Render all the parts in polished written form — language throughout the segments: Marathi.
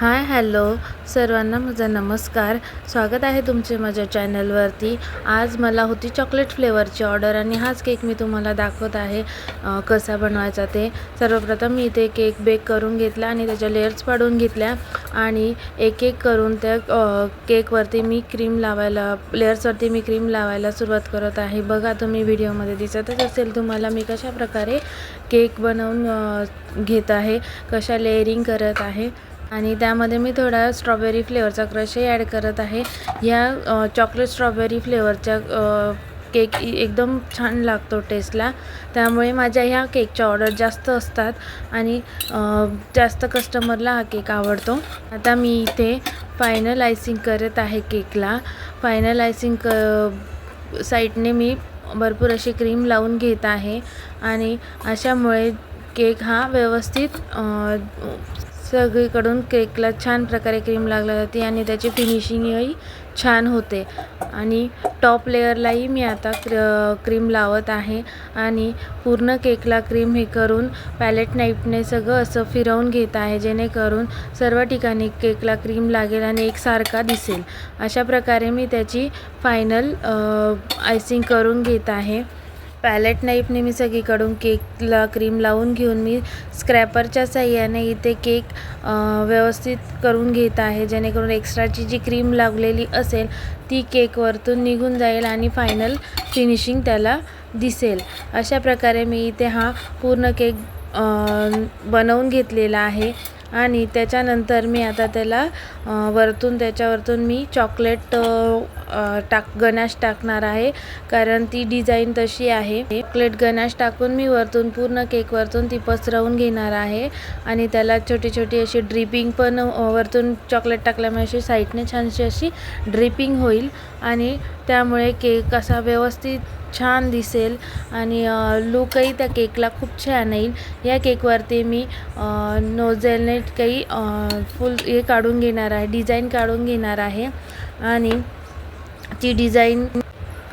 हाय हॅलो सर्वांना माझा नमस्कार। स्वागत आहे तुमचे माझ्या चॅनलवरती। आज मला होती चॉकलेट फ्लेवरची ऑर्डर आणि हाच केक मी तुम्हाला दाखवत आहे कसा बनवायचा ते। सर्वप्रथम मी इथे केक बेक करून घेतला आणि त्याच्या लेयर्स पाडून घेतल्या आणि एक एक करून त्या केकवरती मी क्रीम लावायला लेयर्सवरती मी क्रीम लावायला सुरुवात करत आहे। बघा तुम्ही व्हिडिओमध्ये दिसतच असेल तुम्हाला मी कशा प्रकारे केक बनवून घेत आहे, कशा लेयरिंग करत आहे आणि त्यामध्ये मी थोडा स्ट्रॉबेरी फ्लेवरचा क्रशही ॲड करत आहे। या चॉकलेट स्ट्रॉबेरी फ्लेवरच्या केक एकदम छान लागतो टेस्टला, त्यामुळे माझ्या ह्या केकच्या ऑर्डर जास्त असतात आणि जास्त कस्टमरला हा केक आवडतो। आता मी इथे फायनल आयसिंग करत आहे केकला। फायनल आयसिंग साईडने मी भरपूर अशी क्रीम लावून घेत आहे आणि अशामुळे केक हा व्यवस्थित सगळीकडून केकला छान प्रकारे क्रीम लागली जाते आणि त्याची फिनिशिंगही छान होते। आणि टॉप लेयरलाही मी आता क्रीम लावत आहे आणि पूर्ण केकला क्रीम हे करून पॅलेट नाईफने सगळं असं फिरवून घेत आहे, जेणेकरून सर्व ठिकाणी केकला क्रीम लागेल आणि एकसारखा दिसेल। अशा प्रकारे मी त्याची फायनल आयसिंग करून घेत आहे। पॅलेट नाईफने मी सगळीकडून केकला क्रीम लावून घेऊन मी स्क्रॅपरच्या साहाय्याने इथे केक व्यवस्थित करून घेत आहे, जेणेकरून एक्स्ट्राची जी क्रीम लागलेली असेल ती केकवरतून निघून जाईल आणि फायनल फिनिशिंग त्याला दिसेल। अशा प्रकारे मी इथे हा पूर्ण केक बनवून घेतलेला आहे आणि त्याच्यानंतर मी आता त्याला त्याच्यावरतून मी चॉकलेट गनाश टाकणार आहे, कारण ती डिझाईन तशी आहे। चॉकलेट गनाश टाकून मी वरतून पूर्ण केक वरतून ती पसरवून घेणार आहे आणि त्याला छोटी छोटी अशी ड्रिपिंग पण वरतून चॉकलेट टाकल्यामुळे अशी साईडने छानशी अशी ड्रिपिंग होईल आणि त्यामुळे केक असा व्यवस्थित छान दिसेल आणि लुकही त्या केकला खूप छान येईल। या केकवरती मी नोझेलने काही फुल हे काढून घेणार आहे, डिझाईन काढून घेणार आहे आणि ती डिझाईन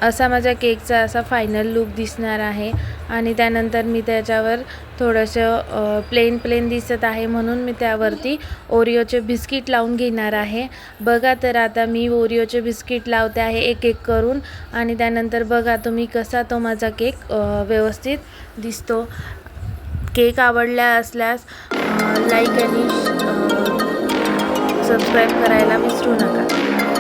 असा माझ्या केकचा असा फायनल लुक दिसणार आहे। आणि त्यानंतर मी त्याच्यावर थोडंसं प्लेन दिसत आहे म्हणून मी त्यावरती ओरिओचे बिस्किट लावून घेणार आहे। बघा तर आता मी ओरिओचे बिस्किट लावते आहे एक एक करून आणि त्यानंतर बघा तुम्ही कसा तो माझा केक व्यवस्थित दिसतो। केक आवडला असल्यास लाईक आणि सबस्क्राईब करायला विसरू नका।